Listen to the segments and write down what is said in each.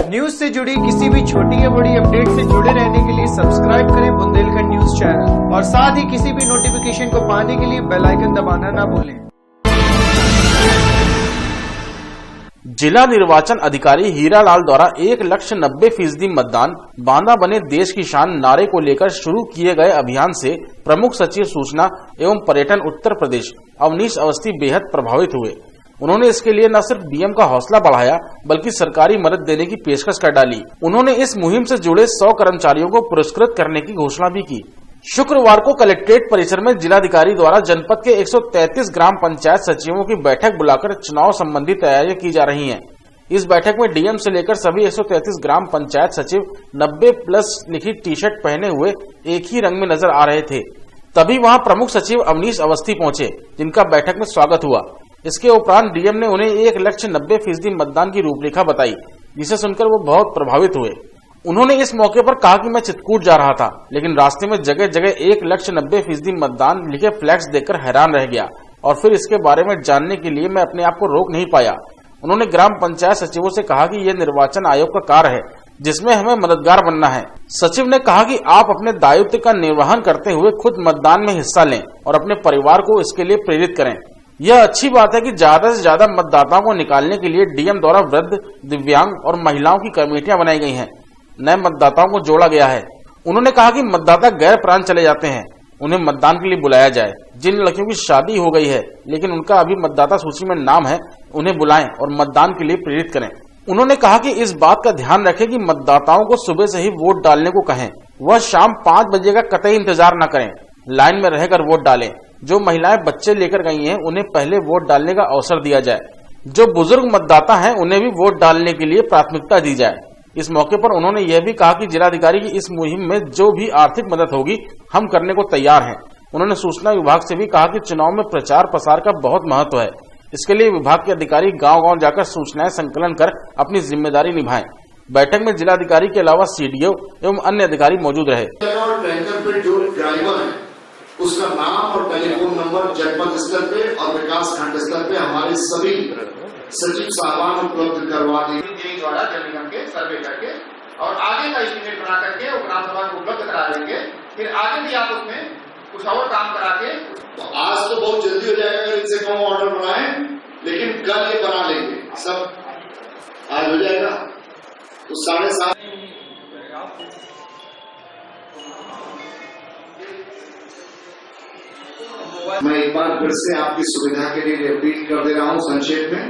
News से जुड़ी किसी भी छोटी या बड़ी अपडेट से जुड़े रहने के लिए सब्सक्राइब करें बुंदेलखंड न्यूज चैनल और साथ ही किसी भी नोटिफिकेशन को पाने के लिए बेल आइकन दबाना ना भूलें। जिला निर्वाचन अधिकारी हीरालाल द्वारा 1,90,000% मतदान बांदा बने देश की शान नारे को लेकर शुरू किए गए अभियान से प्रमुख सचिव सूचना एवं पर्यटन उत्तर प्रदेश अवनीश अवस्थी बेहद प्रभावित हुए। उन्होंने इसके लिए न सिर्फ डीएम का हौसला बढ़ाया बल्कि सरकारी मदद देने की पेशकश कर डाली। उन्होंने इस मुहिम से जुड़े 100 कर्मचारियों को पुरस्कृत करने की घोषणा भी की। शुक्रवार को कलेक्ट्रेट परिसर में जिलाधिकारी द्वारा जनपद के 133 ग्राम पंचायत सचिवों की बैठक बुलाकर चुनाव संबंधी तैयारियां की जा रही हैं। इस बैठक में डीएम से लेकर सभी 133 ग्राम पंचायत सचिव 90+ लिखी टी शर्ट पहने हुए एक ही रंग में नजर आ रहे थे। तभी वहां प्रमुख सचिव अवनीश अवस्थी पहुंचे, जिनका बैठक में स्वागत हुआ। इसके उपरांत डीएम ने उन्हें 1,90,000% मतदान की रूपरेखा बताई, जिसे सुनकर वो बहुत प्रभावित हुए। उन्होंने इस मौके पर कहा कि मैं चित्रकूट जा रहा था, लेकिन रास्ते में जगह जगह 1,90,000% मतदान लिखे फ्लैक्स देखकर हैरान रह गया और फिर इसके बारे में जानने के लिए मैं अपने आप को रोक नहीं पाया। उन्होंने ग्राम पंचायत सचिवों से कहा कि यह निर्वाचन आयोग का कार्य है जिसमें हमें मददगार बनना है। सचिव ने कहा कि आप अपने दायित्व का निर्वहन करते हुए खुद मतदान में हिस्सा लें और अपने परिवार को इसके लिए प्रेरित करें। यह अच्छी बात है कि ज्यादा से ज्यादा मतदाताओं को निकालने के लिए डीएम द्वारा वृद्ध, दिव्यांग और महिलाओं की कमेटियां बनाई गई हैं। नए मतदाताओं को जोड़ा गया है। उन्होंने कहा कि मतदाता गैर प्रांत चले जाते हैं, उन्हें मतदान के लिए बुलाया जाए। जिन लड़कियों की शादी हो गई है लेकिन उनका अभी मतदाता सूची में नाम है, उन्हें बुलाएं और मतदान के लिए प्रेरित करें। उन्होंने कहा कि इस बात का ध्यान रखें कि मतदाताओं को सुबह से ही वोट डालने को कहें। वह शाम 5 बजे का कतई इंतजार न करें, लाइन में रहकर वोट डालें। जो महिलाएं बच्चे लेकर गई हैं उन्हें पहले वोट डालने का अवसर दिया जाए। जो बुजुर्ग मतदाता हैं उन्हें भी वोट डालने के लिए प्राथमिकता दी जाए। इस मौके पर उन्होंने यह भी कहा कि जिलाधिकारी की इस मुहिम में जो भी आर्थिक मदद होगी हम करने को तैयार हैं। उन्होंने सूचना विभाग से भी कहा कि चुनाव में प्रचार प्रसार का बहुत महत्व है। इसके लिए विभाग के अधिकारी गांव-गांव जाकर सूचनाएं संकलन कर अपनी जिम्मेदारी निभाएं। बैठक में जिलाधिकारी के अलावा सीडीओ एवं अन्य अधिकारी मौजूद रहे। उसका नाम और टेलीफोन नंबर जनपद स्तर पे और विकास खंड स्तर पे हमारे सभी सचिव साहबान उपलब्ध करवा देंगे द्वारा जल निगम के सर्वे करके और आगे का एस्टीमेट बना करके वो ग्राम सभा को उपलब्ध करा देंगे। फिर आगे भी आप उसमें कुछ और काम करा के तो आज तो बहुत जल्दी हो जाएगा अगर इनसे कम ऑर्डर बनाए, लेकिन कल ये बना लेंगे, सब आज हो जाएगा। तो 7:30 मैं एक बार फिर से आपकी सुविधा के लिए रिपीट कर दे रहा हूं संक्षेप में।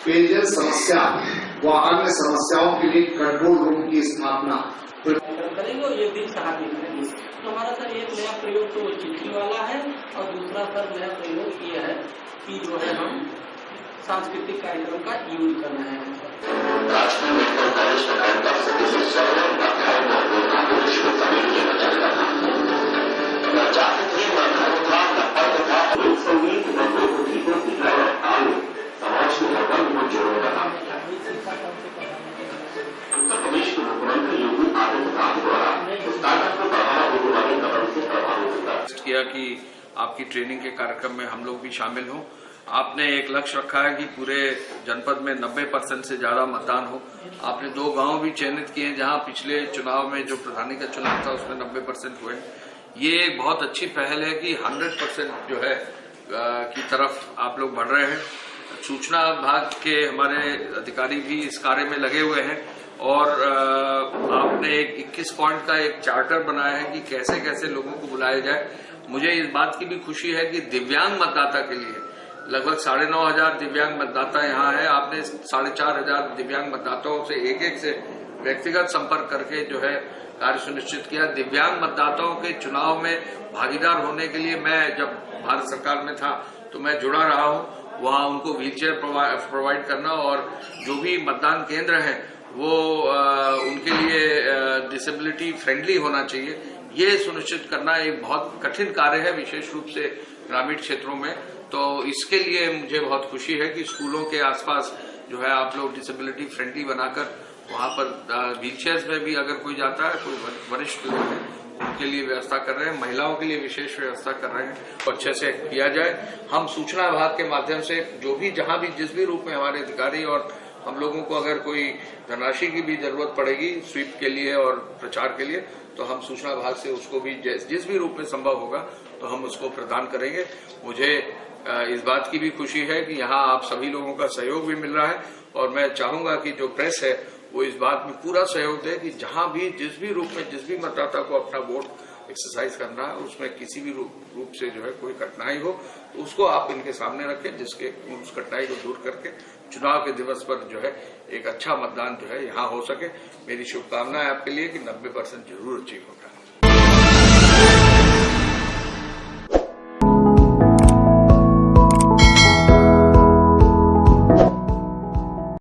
पेयजल समस्या व अन्य समस्याओं के लिए कंट्रोल रूम की स्थापना करेंगे और ये दिन सहायता करेंगे। तो हमारा सर एक नया प्रयोग तो चिट्ठी वाला है और दूसरा सर नया प्रयोग ये है कि जो है हम सांस्कृतिक कार्यक्रम का यूज करना है। उत्तर प्रदेश के मुख्यमंत्री योगी आदित्यनाथ द्वारा स्टार्टअप को बढ़ावा देने वाले कदम से प्रभावित किया कि आपकी ट्रेनिंग के कार्यक्रम में हम लोग भी शामिल हों। आपने एक लक्ष्य रखा है कि पूरे जनपद में 90% से ज्यादा मतदान हो। आपने 2 गांव भी चयनित किए जहां पिछले चुनाव में जो प्रधानी का चुनाव था उसमें 90% हुए। ये बहुत अच्छी पहल है कि 100% जो है की तरफ आप लोग बढ़ रहे हैं। सूचना विभाग के हमारे अधिकारी भी इस कार्य में लगे हुए हैं और आपने एक 21 पॉइंट का एक चार्टर बनाया है कि कैसे कैसे लोगों को बुलाया जाए। मुझे इस बात की भी खुशी है कि दिव्यांग मतदाता के लिए लगभग 9,500 दिव्यांग मतदाता यहाँ है। आपने 4,500 दिव्यांग मतदाताओं से एक से व्यक्तिगत संपर्क करके जो है कार्य सुनिश्चित किया। दिव्यांग मतदाताओं के चुनाव में भागीदार होने के लिए मैं जब भारत सरकार में था तो मैं जुड़ा रहा हूँ। वहाँ उनको व्हीलचेयर प्रोवाइड करना और जो भी मतदान केंद्र है वो उनके लिए डिसेबिलिटी फ्रेंडली होना चाहिए, ये सुनिश्चित करना एक बहुत कठिन कार्य है, विशेष रूप से ग्रामीण क्षेत्रों में। तो इसके लिए मुझे बहुत खुशी है कि स्कूलों के आसपास जो है आप लोग डिसेबिलिटी फ्रेंडली बनाकर वहाँ पर व्हीलचेयर्स में भी अगर कोई जाता है, कोई वरिष्ठ लोग हैं, उनके लिए व्यवस्था कर रहे हैं, महिलाओं के लिए विशेष व्यवस्था कर रहे हैं। तो अच्छे से किया जाए। हम सूचना विभाग के माध्यम से जो भी जहां भी जिस भी रूप में हमारे अधिकारी और हम लोगों को अगर कोई धनराशि की भी जरूरत पड़ेगी स्वीप के लिए और प्रचार के लिए तो हम सूचना विभाग से उसको भी जिस भी रूप में संभव होगा तो हम उसको प्रदान करेंगे। मुझे इस बात की भी खुशी है कि यहाँ आप सभी लोगों का सहयोग भी मिल रहा है और मैं चाहूंगा कि जो प्रेस है वो इस बात में पूरा सहयोग दे कि जहां भी जिस भी रूप में जिस भी मतदाता को अपना वोट एक्सरसाइज करना है उसमें किसी भी रूप से जो है कोई कठिनाई हो तो उसको आप इनके सामने रखें, जिसके उस कठिनाई को दूर करके चुनाव के दिवस पर जो है एक अच्छा मतदान जो है यहाँ हो सके। मेरी शुभकामनाएं आपके लिए कि 90% जरूर अचीव होगा।